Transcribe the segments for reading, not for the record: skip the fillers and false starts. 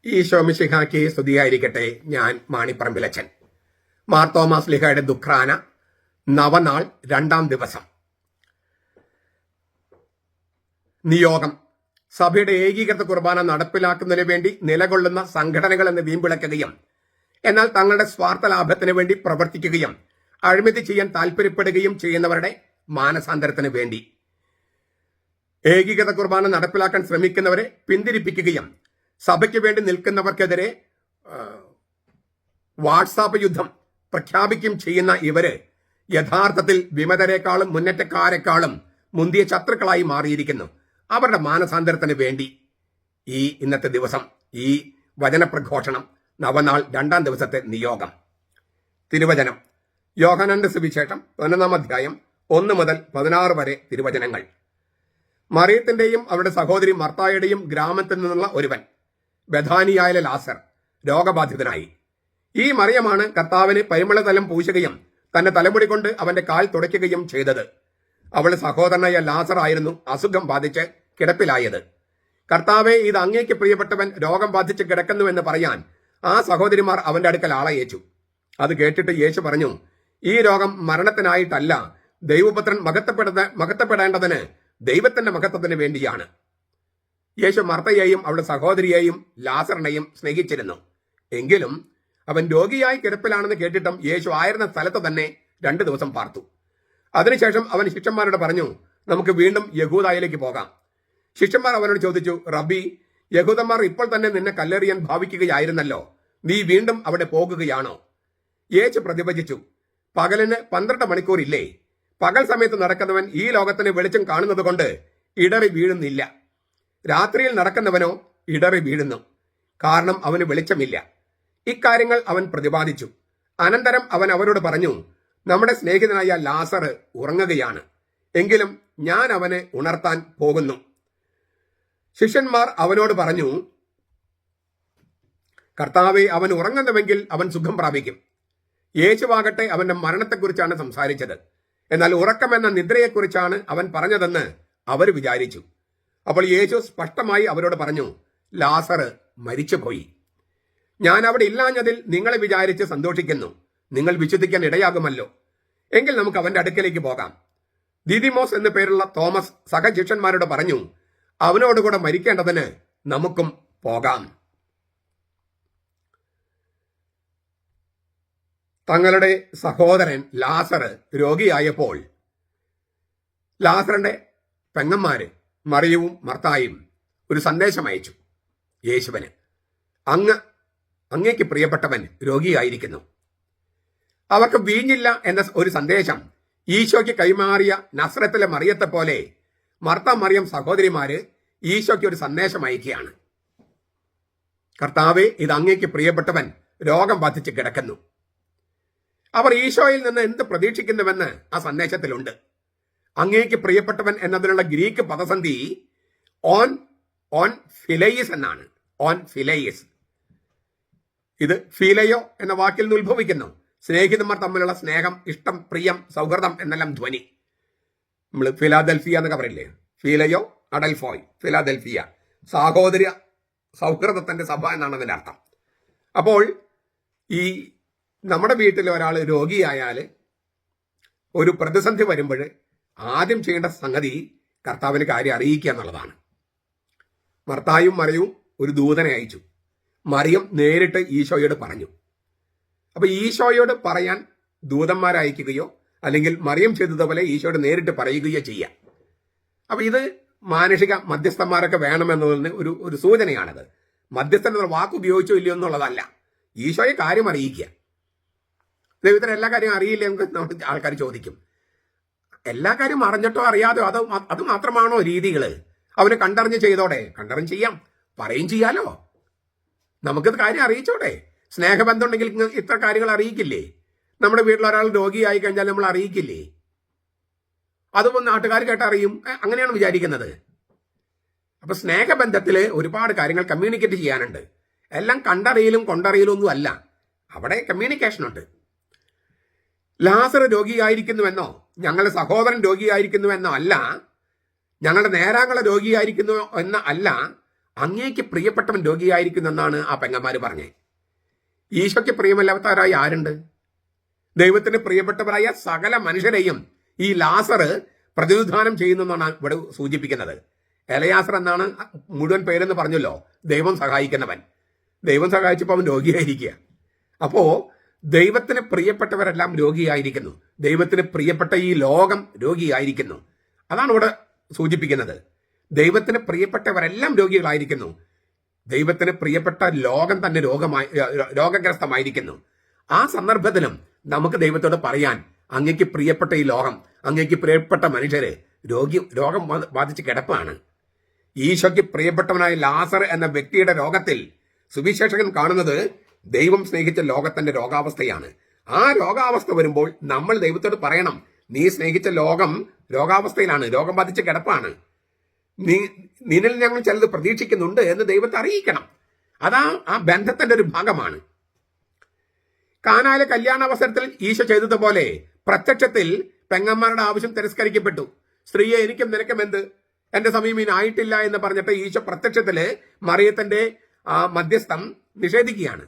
ഈശോ മിശിഹായ്ക്ക് സ്തുതിയായിരിക്കട്ടെ. ഞാൻ മാണിപ്പറമ്പിലച്ചൻ. മാർ തോമസ് ലീഹായുടെ ദുഃഖ്രാന നവനാൾ 2-ാം ദിവസം. നിയോഗം. സഭയുടെ ഏകീകൃത കുർബാന നടപ്പിലാക്കുന്നതിന് വേണ്ടി നിലകൊള്ളുന്ന സംഘടനകൾ എന്ന് വീമ്പിളക്കുകയും എന്നാൽ തങ്ങളുടെ സ്വാർത്ഥ ലാഭത്തിന് വേണ്ടി പ്രവർത്തിക്കുകയും അഴിമതി ചെയ്യാൻ താല്പര്യപ്പെടുകയും ചെയ്യുന്നവരുടെ മാനസാന്തരത്തിന് വേണ്ടി. ഏകീകൃത കുർബാന നടപ്പിലാക്കാൻ ശ്രമിക്കുന്നവരെ പിന്തിരിപ്പിക്കുകയും സഭയ്ക്ക് വേണ്ടി നിൽക്കുന്നവർക്കെതിരെ വാട്സാപ്പ് യുദ്ധം പ്രഖ്യാപിക്കുകയും ചെയ്യുന്ന ഇവര് യഥാർത്ഥത്തിൽ വിമതരെക്കാളും മുന്നേറ്റക്കാരെക്കാളും മുന്തിയ ശത്രുക്കളായി മാറിയിരിക്കുന്നു. അവരുടെ മാനസാന്തരത്തിന് വേണ്ടി ഇന്നത്തെ ദിവസം ഈ വചനപ്രഘോഷണം നവനാൾ 2-ാം ദിവസത്തെ നിയോഗം. തിരുവചനം. യോഹന്നാന്റെ സുവിശേഷം 11-ാം അധ്യായം 1 മുതൽ 16 വരെ തിരുവചനങ്ങൾ. മറിയത്തിന്റെയും അവരുടെ സഹോദരി മർത്തായുടെയും ഗ്രാമത്തിൽ നിന്നുള്ള ഒരുവൻ, ബഥാനിയായിലെ ലാസർ, രോഗബാധിതനായി. ഈ മറിയമാണ് കർത്താവിന് പരിമളതലം പൂശുകയും തന്റെ തലമുടി കൊണ്ട് അവന്റെ കാൽ തുടയ്ക്കുകയും ചെയ്തത്. അവളുടെ സഹോദരനായ ലാസർ ആയിരുന്നു അസുഖം ബാധിച്ച് കിടപ്പിലായത്. കർത്താവെ, ഇത് അങ്ങേക്ക് പ്രിയപ്പെട്ടവൻ രോഗം ബാധിച്ച് കിടക്കുന്നുവെന്ന് പറയാൻ ആ സഹോദരിമാർ അവന്റെ അടുക്കൽ ആളയച്ചു. അത് കേട്ടിട്ട് യേശു പറഞ്ഞു, ഈ രോഗം മരണത്തിനായിട്ടല്ല, ദൈവപുത്രൻ മഹത്വപ്പെടേണ്ടതിന് ദൈവത്തിന്റെ മഹത്വത്തിന് വേണ്ടിയാണ്. യേശു മർത്തയെയും അവളുടെ സഹോദരിയെയും ലാസറിനെയും സ്നേഹിച്ചിരുന്നു. എങ്കിലും അവൻ രോഗിയായി കിടപ്പിലാണെന്ന് കേട്ടിട്ടും യേശു ആയിരുന്ന സ്ഥലത്ത് തന്നെ 2 ദിവസം പാർത്തു. അതിനുശേഷം അവൻ ശിഷ്യന്മാരോട് പറഞ്ഞു, നമുക്ക് വീണ്ടും യഹൂദായിലേക്ക് പോകാം. ശിഷ്യന്മാർ അവനോട് ചോദിച്ചു, റബ്ബി, യഹൂദന്മാർ ഇപ്പോൾ തന്നെ നിന്നെ കല്ലെറിയാൻ ഭാവിക്കുകയായിരുന്നല്ലോ, നീ വീണ്ടും അവിടെ പോകുകയാണോ? യേശു പ്രതിവചിച്ചു, പകലിന് 12 മണിക്കൂറില്ലേ? പകൽ സമയത്ത് നടക്കുന്നവൻ ഈ ലോകത്തിന് വെളിച്ചം കാണുന്നത് കൊണ്ട് ഇടറി വീഴുന്നില്ല. രാത്രിയിൽ നടക്കുന്നവനോ ഇടറി വീഴുന്നു, കാരണം അവന് വെളിച്ചമില്ല. ഇക്കാര്യങ്ങൾ അവൻ പ്രതിപാദിച്ചു. അനന്തരം അവൻ അവരോട് പറഞ്ഞു, നമ്മുടെ സ്നേഹിതനായ ലാസർ ഉറങ്ങുകയാണ്, എങ്കിലും ഞാൻ അവനെ ഉണർത്താൻ പോകുന്നു. ശിഷ്യന്മാർ അവനോട് പറഞ്ഞു, കർത്താവെ, അവൻ ഉറങ്ങുന്നുവെങ്കിൽ അവൻ സുഖം പ്രാപിക്കും. യേശുവാകട്ടെ അവന്റെ മരണത്തെക്കുറിച്ചാണ് സംസാരിച്ചത്, എന്നാൽ ഉറക്കമെന്ന നിദ്രയെക്കുറിച്ചാണ് അവൻ പറഞ്ഞതെന്ന് അവർ വിചാരിച്ചു. അപ്പോൾ യേശു സ്പഷ്ടമായി അവരോട് പറഞ്ഞു, ലാസർ മരിച്ചുപോയി. ഞാൻ അവിടെ ഇല്ലാഞ്ഞതിൽ നിങ്ങളെ വിചാരിച്ച് സന്തോഷിക്കുന്നു. നിങ്ങൾ വിശ്വസിക്കാൻ ഇടയാകുമല്ലോ. എങ്കിൽ നമുക്ക് അവന്റെ അടുക്കലേക്ക് പോകാം. ദിദിമോസ് എന്നു പേരുള്ള തോമസ് സഹശിഷ്യന്മാരോട് പറഞ്ഞു, അവനോടുകൂടെ മരിക്കേണ്ടതിന് നമുക്കും പോകാം. തങ്ങളുടെ സഹോദരൻ ലാസർ രോഗിയായപ്പോൾ ലാസറിന്റെ പെങ്ങന്മാര് മറിയവും മർത്തായും ഒരു സന്ദേശം അയച്ചു യേശുവിന്. അങ്ങേക്ക് പ്രിയപ്പെട്ടവൻ രോഗിയായിരിക്കുന്നു. അവർക്ക് വീഞ്ഞില്ല എന്ന ഒരു സന്ദേശം ഈശോയ്ക്ക് കൈമാറിയ നസ്രത്തിലെ മറിയത്തെ പോലെ മർത്ത മറിയം സഹോദരിമാര് ഈശോയ്ക്ക് ഒരു സന്ദേശം അയക്കുകയാണ്. കർത്താവെ, ഇത് അങ്ങേക്ക് പ്രിയപ്പെട്ടവൻ രോഗം ബാധിച്ച് കിടക്കുന്നു. അവർ ഈശോയിൽ നിന്ന് എന്ത് പ്രതീക്ഷിക്കുന്നുവെന്ന് ആ സന്ദേശത്തിലുണ്ട്. അങ്ങേക്ക് പ്രിയപ്പെട്ടവൻ എന്നതിനുള്ള ഗ്രീക്ക് പദസന്ധി ഓൺ ഫിലയിസ് എന്നാണ്. ഓൺ ഫിലയിസ്. ഇത് ഫിലയോ എന്ന വാക്കിൽ നിന്ന് ഉത്ഭവിക്കുന്നു. സ്നേഹിതന്മാർ തമ്മിലുള്ള സ്നേഹം, ഇഷ്ടം, പ്രിയം, സൗഹൃദം എന്നെല്ലാം ധ്വനി. നമ്മൾ ഫിലാദൽഫിയ എന്നൊക്കെ പറയില്ലേ? ഫിലയോ, അഡൽഫോയ്, ഫിലാദൽഫിയ, സാഹോദര്യ സൗഹൃദത്തിന്റെ സഭ എന്നാണ് അതിന്റെ അർത്ഥം. അപ്പോൾ ഈ നമ്മുടെ വീട്ടിൽ ഒരാൾ രോഗിയായാൽ, ഒരു പ്രതിസന്ധി വരുമ്പോൾ ആദ്യം ചെയ്യേണ്ട സംഗതി കർത്താവിന് കാര്യം അറിയിക്കുക എന്നുള്ളതാണ്. മർത്തായും മറിയവും ഒരു ദൂതനെ അയച്ചു. മറിയം നേരിട്ട് ഈശോയോട് പറഞ്ഞു. അപ്പൊ ഈശോയോട് പറയാൻ ദൂതന്മാരയക്കുകയോ അല്ലെങ്കിൽ മറിയം ചെയ്തതുപോലെ ഈശോയോട് നേരിട്ട് പറയുകയോ ചെയ്യാം. അപ്പൊ ഇത് മാനുഷിക മധ്യസ്ഥന്മാരൊക്കെ വേണമെന്നതിന് ഒരു സൂചനയാണത്. മധ്യസ്ഥൻ എന്ന വാക്ക് ഉപയോഗിച്ചോ ഇല്ലയോ എന്നുള്ളതല്ല, ഈശോയെ കാര്യം അറിയിക്കുക. ദൈവത്തിന് എല്ലാ കാര്യം അറിയില്ല എന്ന് ആൾക്കാർ ചോദിക്കും. എല്ലാ കാര്യം അറിഞ്ഞിട്ടോ അറിയാതോ അത് മാത്രമാണോ രീതികൾ? അവന് കണ്ടറിഞ്ഞ് ചെയ്തോടെ? കണ്ടറിഞ്ഞ് ചെയ്യാം, പറയും ചെയ്യാലോ. നമുക്കിത് കാര്യം അറിയിച്ചോടെ? സ്നേഹബന്ധം ഉണ്ടെങ്കിൽ ഇത്ര കാര്യങ്ങൾ അറിയിക്കില്ലേ? നമ്മുടെ വീട്ടിൽ ഒരാൾ രോഗിയായി കഴിഞ്ഞാൽ നമ്മൾ അറിയിക്കില്ലേ? അതും നാട്ടുകാർ കേട്ടറിയും, അങ്ങനെയാണ് വിചാരിക്കുന്നത്. അപ്പൊ സ്നേഹബന്ധത്തിൽ ഒരുപാട് കാര്യങ്ങൾ കമ്മ്യൂണിക്കേറ്റ് ചെയ്യാനുണ്ട്. എല്ലാം കണ്ടറിയലും കൊണ്ടറിയലും ഒന്നും അല്ല, അവിടെ കമ്മ്യൂണിക്കേഷൻ ഉണ്ട്. ലാസർ രോഗിയായിരിക്കുന്നുവെന്നോ ഞങ്ങളുടെ സഹോദരൻ രോഗിയായിരിക്കുന്നുവെന്നോ അല്ല, ഞങ്ങളുടെ നേരാങ്ങളെ രോഗിയായിരിക്കുന്നു എന്ന അല്ല, അങ്ങേക്ക് പ്രിയപ്പെട്ടവൻ രോഗിയായിരിക്കുന്നെന്നാണ് ആ പെങ്ങന്മാർ പറഞ്ഞേ. ഈശോയ്ക്ക് പ്രിയമല്ലാത്തവരായി ആരുണ്ട്? ദൈവത്തിന് പ്രിയപ്പെട്ടവരായ സകല മനുഷ്യരെയും ഈ ലാസർ പ്രതിനിധാനം ചെയ്യുന്നെന്നാണ് ഇവിടെ സൂചിപ്പിക്കുന്നത്. എലയാസർ എന്നാണ് മുഴുവൻ പേരെന്ന് പറഞ്ഞല്ലോ. ദൈവം സഹായിക്കുന്നവൻ. ദൈവം സഹായിച്ചപ്പോൾ അവൻ രോഗിയായിരിക്കുക. അപ്പോ ദൈവത്തിന് പ്രിയപ്പെട്ടവരെല്ലാം രോഗിയായിരിക്കുന്നു. ദൈവത്തിന് പ്രിയപ്പെട്ട ഈ ലോകം രോഗിയായിരിക്കുന്നു. അതാണ് ഇവിടെ സൂചിപ്പിക്കുന്നത്. ദൈവത്തിന് പ്രിയപ്പെട്ടവരെല്ലാം രോഗികളായിരിക്കുന്നു. ദൈവത്തിന് പ്രിയപ്പെട്ട ലോകം തന്നെ രോഗഗ്രസ്തമായിരിക്കുന്നു. ആ സന്ദർഭത്തിലും നമുക്ക് ദൈവത്തോട് പറയാൻ, അങ്ങേക്ക് പ്രിയപ്പെട്ട ഈ ലോകം, അങ്ങേക്ക് പ്രിയപ്പെട്ട മനുഷ്യര് രോഗം ബാധിച്ച് കിടപ്പാണ്. ഈശോയ്ക്ക് പ്രിയപ്പെട്ടവനായ ലാസർ എന്ന വ്യക്തിയുടെ രോഗത്തിൽ സുവിശേഷകൻ കാണുന്നത് ദൈവം സ്നേഹിച്ച ലോകത്തിന്റെ രോഗാവസ്ഥയാണ്. ആ രോഗാവസ്ഥ വരുമ്പോൾ നമ്മൾ ദൈവത്തോട് പറയണം, നീ സ്നേഹിച്ച ലോകം രോഗാവസ്ഥയിലാണ്, രോഗം ബാധിച്ച് കിടപ്പാണ്, നിന്നിൽ ഞങ്ങൾ ചിലത് പ്രതീക്ഷിക്കുന്നുണ്ട് എന്ന് ദൈവത്തെ അറിയിക്കണം. അതാ ആ ബന്ധത്തിന്റെ ഒരു ഭാഗമാണ്. കാനായിലെ കല്യാണാവസരത്തിൽ ഈശോ ചെയ്തതുപോലെ പ്രത്യക്ഷത്തിൽ പെങ്ങന്മാരുടെ ആവശ്യം തിരസ്കരിക്കപ്പെട്ടു. സ്ത്രീയെ എനിക്കും നിനക്കും എന്ത്, എന്റെ സമയം ഇനി ആയിട്ടില്ല എന്ന് പറഞ്ഞിട്ട് ഈശോ പ്രത്യക്ഷത്തില് മറിയത്തിന്റെ മധ്യസ്ഥം നിഷേധിക്കുകയാണ്.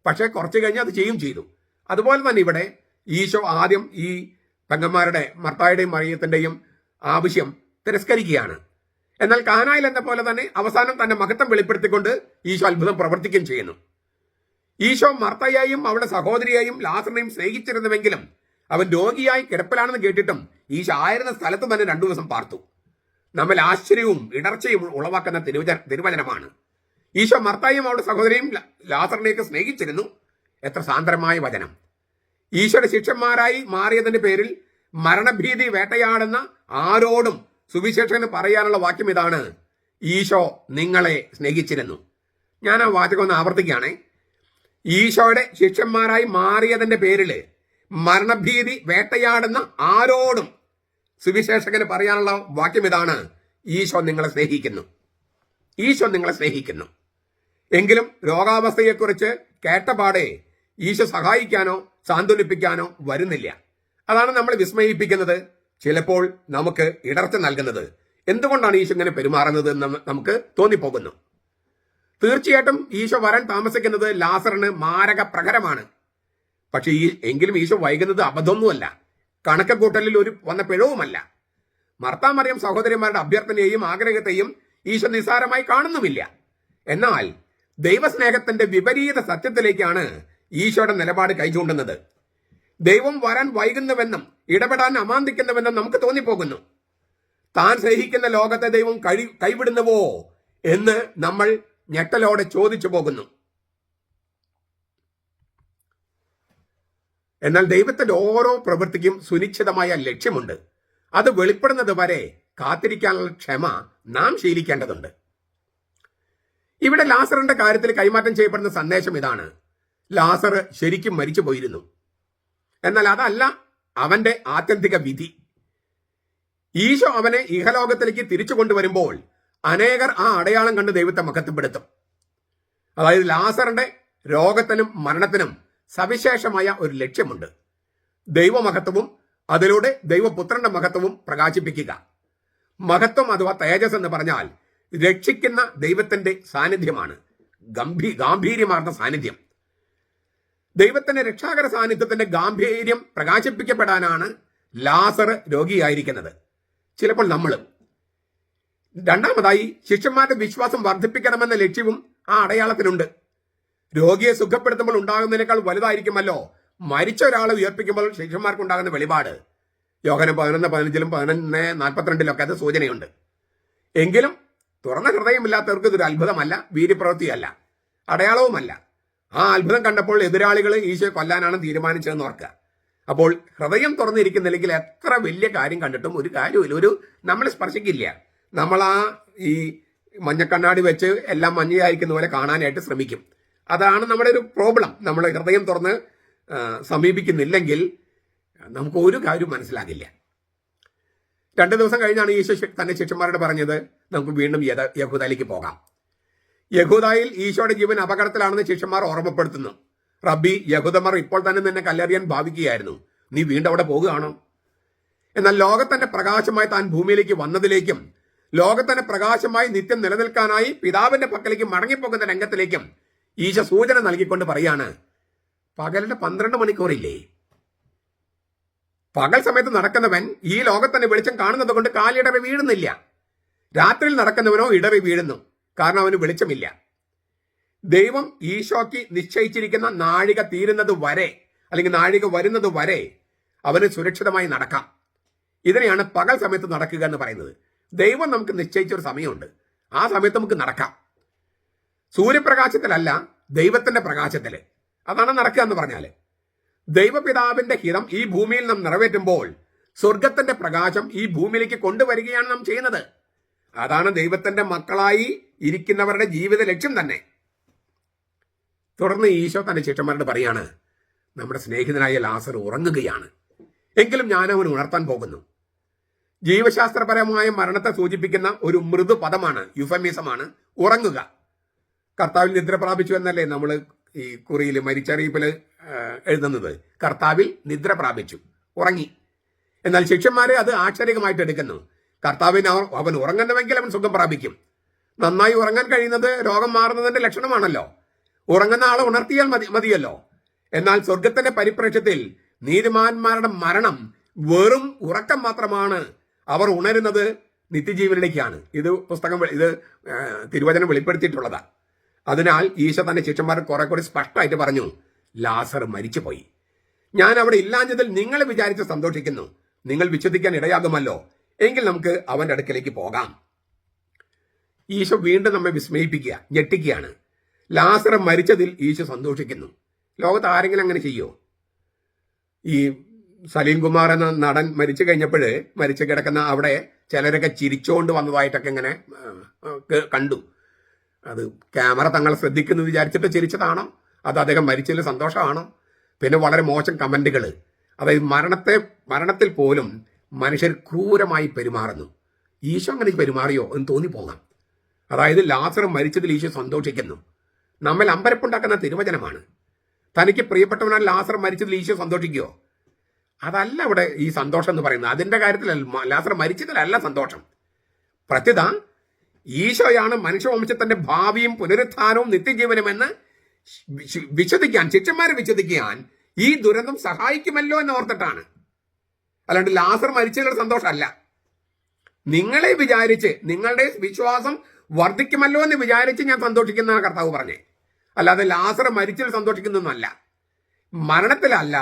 പക്ഷെ കുറച്ചു കഴിഞ്ഞ് അത് ചെയ്തു. അതുപോലെ തന്നെ ഇവിടെ ഈശോ ആദ്യം ഈ പെങ്ങന്മാരുടെ മർത്തായുടെയും മറിയത്തിന്റെയും ആവശ്യം തിരസ്കരിക്കുകയാണ്. എന്നാൽ കാനായിൽ എന്ന പോലെ തന്നെ അവസാനം തന്റെ മഹത്വം വെളിപ്പെടുത്തിക്കൊണ്ട് ഈശോ അത്ഭുതം പ്രവർത്തിക്കുകയും ചെയ്യുന്നു. ഈശോ മർത്തയെയും അവളുടെ സഹോദരിയെയും ലാസറിനെയും സ്നേഹിച്ചിരുന്നുവെങ്കിലും അവൻ രോഗിയായി കിടപ്പിലാണെന്ന് കേട്ടിട്ടും ഈശോ ആയിരുന്ന സ്ഥലത്ത് തന്നെ 2 ദിവസം പാർത്തു. നമ്മൾ ആശ്ചര്യവും ഇടർച്ചയും ഉളവാക്കുന്ന തിരുവചനമാണ്. ഈശോ മർത്തായും അവളുടെ സഹോദരിയും ലാസറിനെയൊക്കെ സ്നേഹിച്ചിരുന്നു. എത്ര സാന്ദ്രമായ വചനം! ഈശോയുടെ ശിഷ്യന്മാരായി മാറിയതിന്റെ പേരിൽ മരണഭീതി വേട്ടയാടുന്ന ആരോടും സുവിശേഷകന് പറയാനുള്ള വാക്യം ഇതാണ്: ഈശോ നിങ്ങളെ സ്നേഹിച്ചിരുന്നു. ഞാൻ ആ വാചകം ഒന്ന് ആവർത്തിക്കുകയാണേ. ഈശോയുടെ ശിഷ്യന്മാരായി മാറിയതിന്റെ പേരില് മരണഭീതി വേട്ടയാടുന്ന ആരോടും സുവിശേഷകന് പറയാനുള്ള വാക്യം ഇതാണ്: ഈശോ നിങ്ങളെ സ്നേഹിക്കുന്നു. ഈശോ നിങ്ങളെ സ്നേഹിക്കുന്നു. എങ്കിലും രോഗാവസ്ഥയെക്കുറിച്ച് കേട്ടപാടെ ഈശോ സഹായിക്കാനോ സാന്ത്വനിപ്പിക്കാനോ വരുന്നില്ല. അതാണ് നമ്മൾ വിസ്മയിപ്പിക്കുന്നത്. ചിലപ്പോൾ നമുക്ക് ഇടർച്ച നൽകുന്നത്. എന്തുകൊണ്ടാണ് ഈശോ ഇങ്ങനെ പെരുമാറുന്നത് എന്ന് നമുക്ക് തോന്നിപ്പോകുന്നു. തീർച്ചയായിട്ടും ഈശോ വരാൻ താമസിക്കുന്നത് ലാസറിന് മാരക പ്രഹരമാണ്. പക്ഷെ എങ്കിലും ഈശോ വൈകുന്നത് അബദ്ധമൊന്നുമല്ല, കണക്കുകൂട്ടലിൽ വന്ന പിഴവുമല്ല. മർത്താ മറിയം സഹോദരിമാരുടെ അഭ്യർത്ഥനയെയും ആഗ്രഹത്തെയും ഈശോ നിസ്സാരമായി കാണുന്നുമില്ല. എന്നാൽ ദൈവസ്നേഹത്തിന്റെ വിപരീത സത്യത്തിലേക്കാണ് ഈശോയുടെ നിലപാട് കൈചൂണ്ടുന്നത്. ദൈവം വരാൻ വൈകുന്നുവെന്നും ഇടപെടാൻ അമാന്തിക്കുന്നുവെന്നും നമുക്ക് തോന്നിപ്പോകുന്നു. താൻ സ്നേഹിക്കുന്ന ലോകത്തെ ദൈവം കൈവിടുന്നുവോ എന്ന് നമ്മൾ ഞെട്ടലോടെ ചോദിച്ചു പോകുന്നു. എന്നാൽ ദൈവത്തിന്റെ ഓരോ പ്രവൃത്തിക്കും സുനിശ്ചിതമായ ലക്ഷ്യമുണ്ട്. അത് വെളിപ്പെടുന്നത് വരെ കാത്തിരിക്കാനുള്ള ക്ഷമ നാം ശീലിക്കേണ്ടതുണ്ട്. ഇവിടെ ലാസറിന്റെ കാര്യത്തിൽ കൈമാറ്റം ചെയ്യപ്പെടുന്ന സന്ദേശം ഇതാണ്: ലാസർ ശരിക്കും മരിച്ചു പോയിരുന്നു. എന്നാൽ അതല്ല അവന്റെ ആത്യന്തിക വിധി. ഈശോ അവനെ ഇഹലോകത്തിലേക്ക് തിരിച്ചു കൊണ്ടുവരുമ്പോൾ അനേകർ ആ അടയാളം കണ്ട് ദൈവത്തെ മഹത്വപ്പെടുത്തും. അതായത് ലാസറിന്റെ രോഗത്തിനും മരണത്തിനും സവിശേഷമായ ഒരു ലക്ഷ്യമുണ്ട്. ദൈവമഹത്വവും അതിലൂടെ ദൈവപുത്രന്റെ മഹത്വവും പ്രകാശിപ്പിക്കുക. മഹത്വം അഥവാ തേജസ് എന്ന് പറഞ്ഞാൽ രക്ഷിക്കുന്ന ദൈവത്തിന്റെ സാന്നിധ്യമാണ്. ഗാംഭീര്യമാർന്ന സാന്നിധ്യം. ദൈവത്തിന്റെ രക്ഷാകര സാന്നിധ്യത്തിന്റെ ഗാംഭീര്യം പ്രകാശിപ്പിക്കപ്പെടാനാണ് ലാസർ രോഗിയായിരിക്കുന്നത്. ചിലപ്പോൾ നമ്മളും. രണ്ടാമതായി, ശിഷ്യന്മാരുടെ വിശ്വാസം വർദ്ധിപ്പിക്കണമെന്ന ലക്ഷ്യവും ആ അടയാളത്തിനുണ്ട്. രോഗിയെ സുഖപ്പെടുത്തുമ്പോൾ ഉണ്ടാകുന്നതിനേക്കാൾ വലുതായിരിക്കുമല്ലോ മരിച്ച ഒരാളെ ഉയർപ്പിക്കുമ്പോൾ ശിഷ്യന്മാർക്കുണ്ടാകുന്ന വെളിപാട്. യോഹന്നാൻ 11:15 11:42 അത് സൂചനയുണ്ട്. എങ്കിലും തുറന്ന ഹൃദയമില്ലാത്തവർക്ക് ഇതൊരു അത്ഭുതമല്ല, വീര്യപ്രവൃത്തിയല്ല, അടയാളവുമല്ല. ആ അത്ഭുതം കണ്ടപ്പോൾ എതിരാളികൾ ഈശോയെ കൊല്ലാനാണ് തീരുമാനിച്ചതെന്ന് ഓർക്കുക. അപ്പോൾ ഹൃദയം തുറന്നിരിക്കുന്നില്ലെങ്കിൽ എത്ര വലിയ കാര്യം കണ്ടിട്ടും ഒരു കാര്യമില്ല, നമ്മളെ സ്പർശിക്കില്ല. നമ്മൾ ഈ മഞ്ഞക്കണ്ണാടി വെച്ച് എല്ലാം മഞ്ഞയായിരിക്കുന്ന പോലെ കാണാനായിട്ട് ശ്രമിക്കും. അതാണ് നമ്മുടെ ഒരു പ്രോബ്ലം. നമ്മൾ ഹൃദയം തുറന്ന് സമീപിക്കുന്നില്ലെങ്കിൽ നമുക്ക് ഒരു കാര്യവും മനസ്സിലാകില്ല. 2 ദിവസം കഴിഞ്ഞാണ് ഈശോ തന്റെ ശിഷ്യന്മാരോട് പറഞ്ഞത്, നമുക്ക് വീണ്ടും യഹൂദയിലേക്ക് പോകാം. യഹൂദയിൽ ഈശോയുടെ ജീവൻ അപകടത്തിലാണെന്ന് ശിഷ്യന്മാർ ഓർമ്മപ്പെടുത്തുന്നു. റബ്ബി, യഹൂദന്മാർ ഇപ്പോൾ തന്നെ നിന്നെ കല്ലെറിയാൻ ഭാവിക്കുകയായിരുന്നു, നീ വീണ്ടും അവിടെ പോകുകയാണോ? എന്നാൽ ലോകത്തിന്റെ പ്രകാശമായി താൻ ഭൂമിയിലേക്ക് വന്നതിലേക്കും ലോകത്തിന് പ്രകാശമായി നിത്യം നിലനിൽക്കാനായി പിതാവിന്റെ പക്കലേക്ക് മടങ്ങിപ്പോകുന്ന രംഗത്തിലേക്കും ഈശോ സൂചന നൽകിക്കൊണ്ട് പറയാണ്, പകലിന്റെ 12 മണിക്കൂറില്ലേ, പകൽ സമയത്ത് നടക്കുന്നവൻ ഈ ലോകത്തിന്റെ വെളിച്ചം കാണുന്നത് കൊണ്ട് കാലിടറി വീഴുന്നില്ല. രാത്രിയിൽ നടക്കുന്നവനോ ഇടറി വീഴുന്നു, കാരണം അവന് വെളിച്ചമില്ല. ദൈവം ഈശോയ്ക്ക് നിശ്ചയിച്ചിരിക്കുന്ന നാഴിക തീരുന്നത് വരെ, അല്ലെങ്കിൽ നാഴിക വരുന്നത് വരെ അവന് സുരക്ഷിതമായി നടക്കാം. ഇതിനെയാണ് പകൽ സമയത്ത് നടക്കുക എന്ന് പറയുന്നത്. ദൈവം നമുക്ക് നിശ്ചയിച്ചൊരു സമയമുണ്ട്, ആ സമയത്ത് നമുക്ക് നടക്കാം. സൂര്യപ്രകാശത്തിലല്ല, ദൈവത്തിന്റെ പ്രകാശത്തിൽ. അതാണ് നടക്കുക എന്ന് പറഞ്ഞാൽ. ദൈവപിതാവിന്റെ ഹിതം ഈ ഭൂമിയിൽ നാം നിറവേറ്റുമ്പോൾ സ്വർഗത്തിന്റെ പ്രകാശം ഈ ഭൂമിയിലേക്ക് കൊണ്ടുവരികയാണ് നാം ചെയ്യുന്നത്. അതാണ് ദൈവത്തിന്റെ മക്കളായി ഇരിക്കുന്നവരുടെ ജീവിത ലക്ഷ്യം തന്നെ. തുടർന്ന് ഈശോ തന്റെ ശിഷ്യന്മാരോട് പറയാണ്, നമ്മുടെ സ്നേഹിതനായ ലാസർ ഉറങ്ങുകയാണ്, എങ്കിലും ഞാൻ അവൻ ഉണർത്താൻ പോകുന്നു. ജീവശാസ്ത്രപരമായ മരണത്തെ സൂചിപ്പിക്കുന്ന ഒരു മൃദു പദമാണ്, യുഫമിസമാണ് ഉറങ്ങുക. കർത്താവിൽ നിദ്ര പ്രാപിച്ചു എന്നല്ലേ നമ്മൾ ഈ കുറിയിൽ മരിച്ചറിയിപ്പിൽ എഴുതുന്നത്. കർത്താവിൽ നിദ്ര പ്രാപിച്ചു, ഉറങ്ങി. എന്നാൽ ശിഷ്യന്മാരെ അത് ആക്ഷരികമായിട്ട് എടുക്കുന്നു. കർത്താവിന് അവൻ ഉറങ്ങുന്നുവെങ്കിൽ അവൻ സുഖം പ്രാപിക്കും. നന്നായി ഉറങ്ങാൻ കഴിയുന്നത് രോഗം മാറുന്നതിന്റെ ലക്ഷണമാണല്ലോ. ഉറങ്ങുന്ന ആളെ ഉണർത്തിയാൽ മതിയല്ലോ. എന്നാൽ സ്വർഗത്തിന്റെ പരിപ്രേക്ഷ്യത്തിൽ നീതിമാന്മാരുടെ മരണം വെറും ഉറക്കം മാത്രമാണ്. അവർ ഉണരുന്നത് നിത്യജീവനിലേക്കാണ്. ഇത് തിരുവചനം വെളിപ്പെടുത്തിയിട്ടുള്ളതാ. അതിനാൽ ഈശോ തന്റെ ശിഷ്യന്മാർ കുറെ കൂടി സ്പഷ്ടമായിട്ട് പറഞ്ഞു, ലാസർ മരിച്ചുപോയി. ഞാൻ അവിടെ ഇല്ലാഞ്ഞതിൽ നിങ്ങൾ വിചാരിച്ച് സന്തോഷിക്കുന്നു. നിങ്ങൾ വിശ്വസിക്കാൻ ഇടയാകുമല്ലോ. എങ്കിൽ നമുക്ക് അവന്റെ അടുക്കലേക്ക് പോകാം. ഈശോ വീണ്ടും നമ്മെ വിസ്മയിപ്പിക്കുക, ഞെട്ടിക്കുകയാണ്. ലാസർ മരിച്ചതിൽ ഈശോ സന്തോഷിക്കുന്നു. ലോകത്ത് ആരെങ്കിലും അങ്ങനെ ചെയ്യോ? ഈ സലീം കുമാർ എന്ന നടൻ മരിച്ചു കഴിഞ്ഞപ്പോൾ മരിച്ചു കിടക്കുന്ന അവിടെ ചിലരൊക്കെ ചിരിച്ചോണ്ട് വന്നതായിട്ടൊക്കെ ഇങ്ങനെ കണ്ടു. അത് ക്യാമറ തങ്ങളെ ശ്രദ്ധിക്കുന്നു വിചാരിച്ചിട്ട് ചിരിച്ചതാണോ, അത് അദ്ദേഹം മരിച്ചതിൽ സന്തോഷമാണോ? പിന്നെ വളരെ മോശം കമന്റുകൾ. അതായത് മരണത്തിൽ പോലും മനുഷ്യർ ക്രൂരമായി പെരുമാറുന്നു. ഈശോ അങ്ങനെ പെരുമാറിയോ എന്ന് തോന്നിപ്പോകാം. അതായത് ലാസർ മരിച്ചതിൽ ഈശോ സന്തോഷിക്കുന്നു. നമ്മൾ അമ്പരപ്പുണ്ടാക്കുന്ന തിരുവചനമാണ്. തനിക്ക് പ്രിയപ്പെട്ടവനാൽ ലാസർ മരിച്ചതിൽ ഈശോ സന്തോഷിക്കുമോ? അതല്ല ഇവിടെ ഈ സന്തോഷം എന്ന് പറയുന്നത്. അതിന്റെ കാര്യത്തിലല്ല, ലാസർ മരിച്ചതിലല്ല സന്തോഷം. പ്രത്യുത ഈശോയാണ് മനുഷ്യവംശത്തിന്റെ ഭാവിയും പുനരുത്ഥാനവും നിത്യജീവനുമെന്ന് ശിഷ്യന്മാരെ വിശ്വസിക്കാൻ ഈ ദുരന്തം സഹായിക്കുമല്ലോ എന്ന് ഓർത്തിട്ടാണ്. അല്ലാണ്ട് ലാസർ മരിച്ചതിലുള്ള സന്തോഷമല്ല. നിങ്ങളെ വിചാരിച്ച്, നിങ്ങളുടെ വിശ്വാസം വർദ്ധിക്കുമല്ലോ എന്ന് വിചാരിച്ച് ഞാൻ സന്തോഷിക്കുന്നതാണ് കർത്താവ് പറഞ്ഞേ. അല്ലാതെ ലാസർ മരിച്ചതിൽ സന്തോഷിക്കുന്നൊന്നുമല്ല. മരണത്തിലല്ല,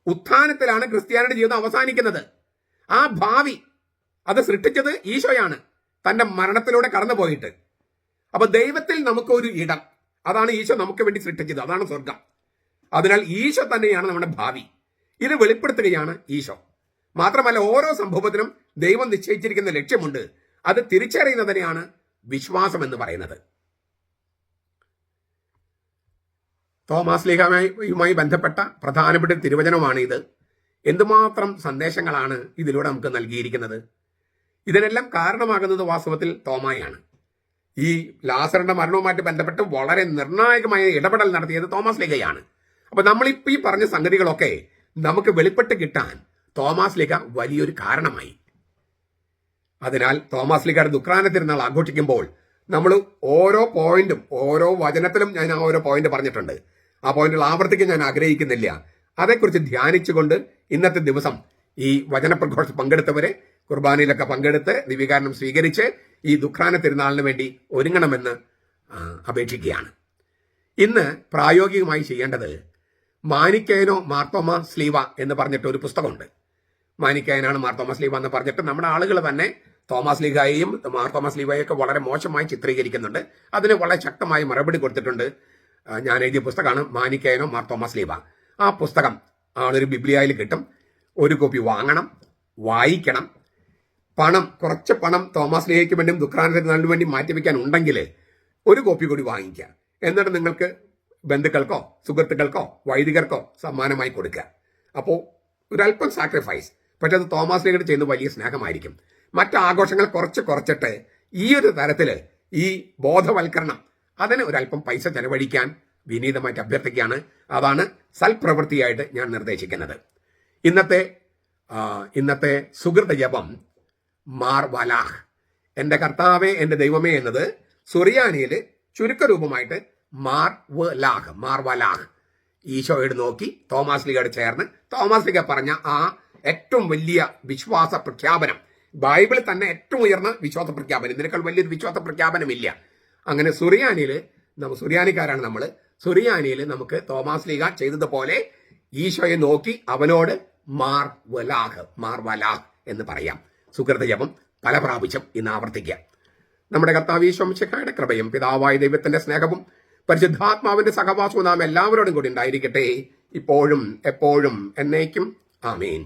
ഉത്ഥാനത്തിലാണ് ക്രിസ്ത്യാനിയുടെ ജീവിതം അവസാനിക്കുന്നത്. ആ ഭാവി അത് സൃഷ്ടിച്ചത് ഈശോയാണ്, തന്റെ മരണത്തിലൂടെ കടന്നു പോയിട്ട്. അപ്പൊ ദൈവത്തിൽ നമുക്കൊരു ഇടം, അതാണ് ഈശോ നമുക്ക് വേണ്ടി സൃഷ്ടിച്ചത്, അതാണ് സ്വർഗം. അതിനാൽ ഈശോ തന്നെയാണ് നമ്മുടെ ഭാവി. ഇത് വെളിപ്പെടുത്തുകയാണ് ഈശോ. മാത്രമല്ല, ഓരോ സംഭവത്തിനും ദൈവം നിശ്ചയിച്ചിരിക്കുന്ന ലക്ഷ്യമുണ്ട്. അത് തിരിച്ചറിയുന്നതിനെയാണ് വിശ്വാസം എന്ന് പറയുന്നത്. തോമാസ് ലീഗയുമായി ബന്ധപ്പെട്ട പ്രധാനപ്പെട്ട തിരുവചനമാണ് ഇത്. എന്തുമാത്രം സന്ദേശങ്ങളാണ് ഇതിലൂടെ നമുക്ക് നൽകിയിരിക്കുന്നത്. ഇതിനെല്ലാം കാരണമാകുന്നത് വാസ്തവത്തിൽ തോമായാണ്. ഈ ലാസറിന്റെ മരണവുമായിട്ട് ബന്ധപ്പെട്ട് വളരെ നിർണായകമായ ഇടപെടൽ നടത്തിയത് തോമാസ് ലീഗയാണ്. അപ്പൊ നമ്മളിപ്പോൾ ഈ പറഞ്ഞ സംഗതികളൊക്കെ നമുക്ക് വെളിപ്പെട്ട് കിട്ടാൻ തോമാസ് ലീഗ വലിയൊരു കാരണമായി. അതിനാൽ തോമാസ് ലീഗയുടെ ദുഃഖാന തിരുനാൾ ആഘോഷിക്കുമ്പോൾ നമ്മൾ ഓരോ പോയിന്റും, ഓരോ വചനത്തിലും ഞാൻ ആ ഓരോ പോയിന്റ് പറഞ്ഞിട്ടുണ്ട്. ആ പോയിന്റുകൾ ആവർത്തിക്കാൻ ഞാൻ ആഗ്രഹിക്കുന്നില്ല. അതേക്കുറിച്ച് ധ്യാനിച്ചുകൊണ്ട് ഇന്നത്തെ ദിവസം ഈ വചനപ്രഘോഷത്തിൽ പങ്കെടുത്തവരെ കുർബാനയിലൊക്കെ പങ്കെടുത്ത് ദിവ്യകാരണം സ്വീകരിച്ച് ഈ ദുഃഖാന തിരുനാളിന് വേണ്ടി ഒരുങ്ങണമെന്ന് അപേക്ഷിക്കുകയാണ്. ഇന്ന് പ്രായോഗികമായി ചെയ്യേണ്ടത് മാനിക്കയനോ മാർത്തോമ സ്ലീവ എന്ന് പറഞ്ഞിട്ട് ഒരു പുസ്തകമുണ്ട്. മാനിക്കയനാണ് മാർത്തോമ സ്ലീവ എന്ന് പറഞ്ഞിട്ട് നമ്മുടെ ആളുകൾ തന്നെ തോമസ് ലീഗയെയും മാർത്തോമസ് ലീവയൊക്കെ വളരെ മോശമായി ചിത്രീകരിക്കുന്നുണ്ട്. അതിന് വളരെ ശക്തമായ മറുപടി കൊടുത്തിട്ടുണ്ട്. ഞാൻ എഴുതിയ പുസ്തകമാണ് മാനിക്കയനോ മാർത്തോമസ് ലീവ. ആ പുസ്തകം ആളൊരു ബിബ്ലിയയിൽ കിട്ടും. ഒരു കോപ്പി വാങ്ങണം, വായിക്കണം. കുറച്ച് പണം തോമസ് ലീഗയ്ക്ക് വേണ്ടിയും ദുഃഖാനത്തിനാളിന് വേണ്ടി മാറ്റിവെക്കാൻ ഉണ്ടെങ്കിൽ ഒരു കോപ്പി കൂടി വാങ്ങിക്കുക. എന്നിട്ട് നിങ്ങൾക്ക് ബന്ധുക്കൾക്കോ സുഹൃത്തുക്കൾക്കോ വൈദികർക്കോ സമ്മാനമായി കൊടുക്കുക. അപ്പോൾ ഒരല്പം സാക്രിഫൈസ്. പക്ഷെ അത് തോമസ് ലീഗയുടെ ചെയ്യുന്ന വലിയ സ്നേഹമായിരിക്കും. മറ്റ് ആഘോഷങ്ങൾ കുറച്ചിട്ട് ഈ ഒരു തരത്തിൽ ഈ ബോധവൽക്കരണം, അതിന് ഒരല്പം പൈസ ചെലവഴിക്കാൻ വിനീതമായിട്ട് അഭ്യർത്ഥിക്കുകയാണ്. അതാണ് സൽപ്രവൃത്തിയായിട്ട് ഞാൻ നിർദ്ദേശിക്കുന്നത്. ഇന്നത്തെ സുഹൃത ജപം മാർ വലാഹ് എന്റെ കർത്താവേ എന്റെ ദൈവമേ എന്നത് സുറിയാനിയിൽ ചുരുക്കരൂപമായിട്ട് മാർവലാഹ്. ഈശോയോട് നോക്കി തോമാസ് ലീഗയോട് ചേർന്ന് തോമാസ് ലീഗ പറഞ്ഞ ആ ഏറ്റവും വലിയ വിശ്വാസ പ്രഖ്യാപനം, ബൈബിളിൽ തന്നെ ഏറ്റവും ഉയർന്ന വിശ്വാസ പ്രഖ്യാപനം, ഇതിനേക്കാൾ വലിയൊരു വിശ്വാസ പ്രഖ്യാപനമില്ല. അങ്ങനെ സുറിയാനിക്കാരാണ് നമ്മൾ. സുറിയാനിയിൽ നമുക്ക് തോമാസ് ലീഗ ചെയ്തതുപോലെ ഈശോയെ നോക്കി അവനോട് മാർവലാഹ് എന്ന് പറയാം. സുകൃത ജപം പല പ്രാവശ്യം ഇന്ന് ആവർത്തിക്കുക. നമ്മുടെ കർത്താവ് ഈശോ മിശിഹായുടെ കൃപയും പിതാവായ ദൈവത്തിന്റെ സ്നേഹവും പരിശുദ്ധാത്മാവിന്റെ സഹവാസവും നാം എല്ലാവരോടും കൂടി ഉണ്ടായിരിക്കട്ടെ, ഇപ്പോഴും എപ്പോഴും എന്നേക്കും. ആമേൻ.